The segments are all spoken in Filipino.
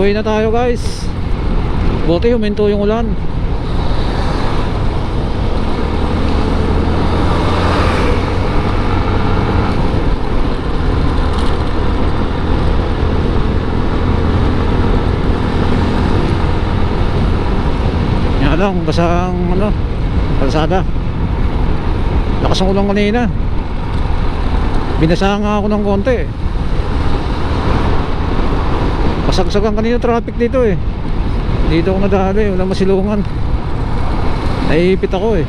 Uwi na tayo guys. Buti huminto yung ulan. Yan lang, basang ano, kalsada. Lakas ng ulan kanina. Binasa nga ako ng konti. Pasagsagan kanina traffic dito eh. Dito ako nadali, wala masilungan. Naiipit ako eh.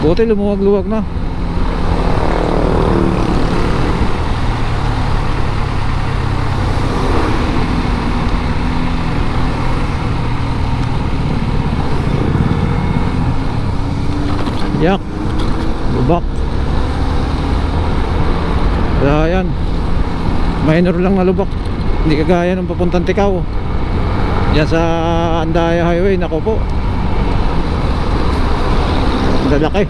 Buti lumuwag-luwag na. Yak, lubak. Kaya yan, minor lang na lubak. Hindi kagaya ng papuntang Tikaw. Yan sa Andaya Highway, nako po, lalaki.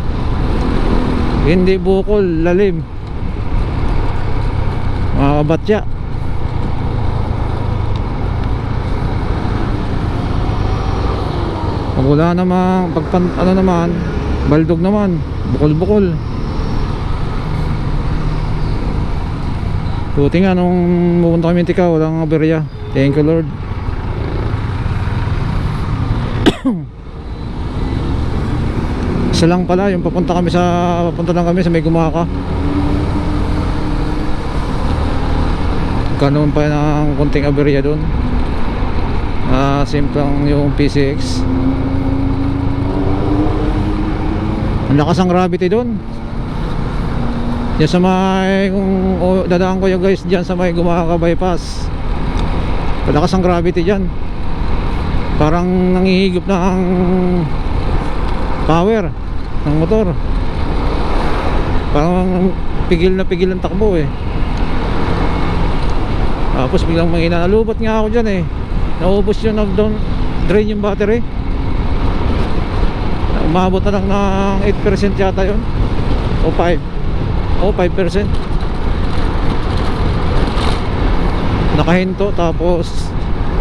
Hindi bukol, lalim. Mga kabatya. Pag wala namang ano naman, baldog naman, bukol-bukol. Buti nga nung pupunta kami Tikaw, walang aberya. Thank you Lord. Isa lang pala yung papunta lang kami sa may Gumaka. Kanon pa ng konting aberya doon. Simplang yung PCX. Ang lakas ang gravity doon. Yan sa may, kung dadaan ko yung guys dyan sa may Gumaka bypass, malakas ang gravity dyan. Parang nangihigop na ang power ng motor. Parang pigil na pigil ang takbo eh. Tapos biglang mahina. Nalubot nga ako dyan eh. Naubos yun, drain yung battery. Umabot na lang ng 8% yata yun, o 5% nakahinto. Tapos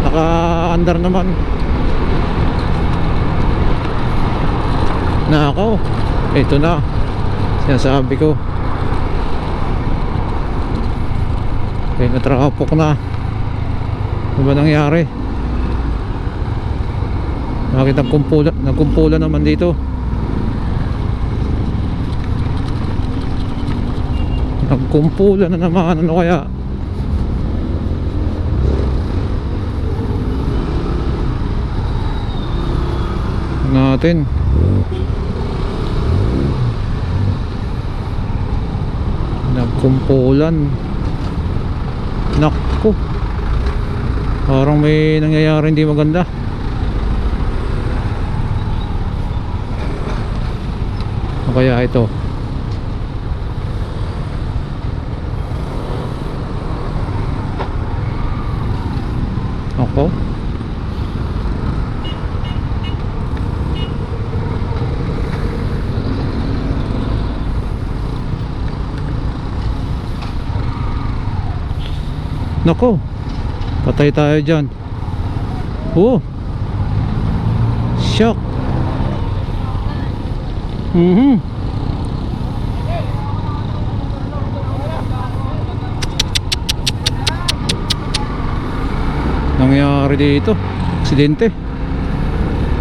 naka-andar naman. Nakaw, ito na sinasabi ko. Okay, natrapok na. Ano ba nangyari? Bakit nagkumpula naman dito? Nagkumpula na naman. Ano kaya? Natin. Nagkumpulan. Naku, parang may nangyayari hindi maganda. Ano kaya ito? Ako? Nako, patay tayo dyan. Oh, shock. Nangyari dito, aksidente.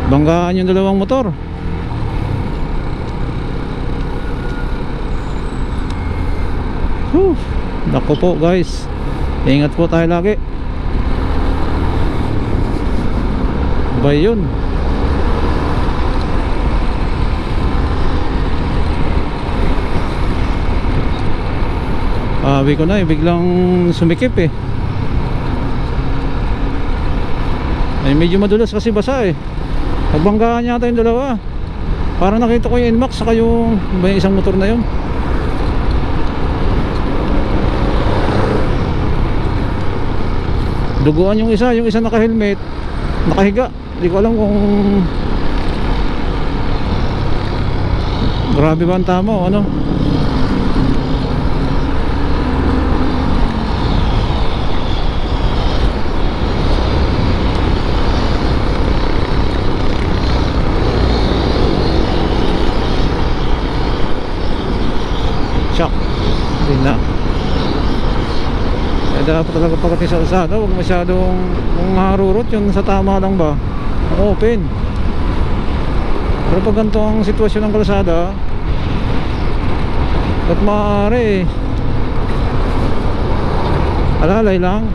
Banggaan yung dalawang motor. Nako po guys, ingat po tayo lagi. Ba yun? Sabi ko na eh, biglang sumikip eh. Ay, medyo madulas kasi basa eh. Nagbanggaan yata yung dalawa. Parang nakita ko yung NMAX saka yung isang motor na yun. Duguan yung isa naka-helmet, nakahiga. Hindi ko alam kung grabe ba ang tama o ano. shock. Hindi na. Kaya dapat talaga pagdating sa kalsada, huwag masyadong kung marurot yun sa tama lang ba, open. Pero pag ganito ang sitwasyon ng kalsada, ba't maaari alalay lang.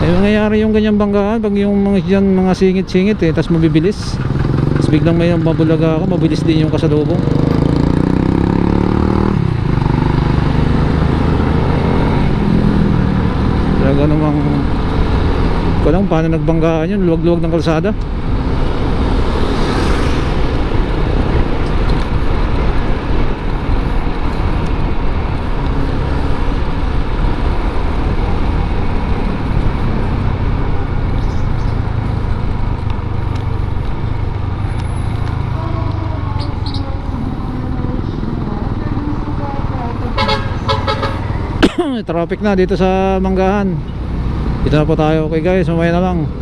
Mangyayari yung ganyang banggaan pag yung mga dyan, mga singit-singit tapos mabibilis, tapos biglang may mabulaga ka, mabilis din yung kasalubong. Talaga namang ko lang paano nagbanggaan yun, luwag-luwag ng kalsada. Traffic na dito sa Manggahan. Dito na po tayo. Okay guys, mamaya na lang.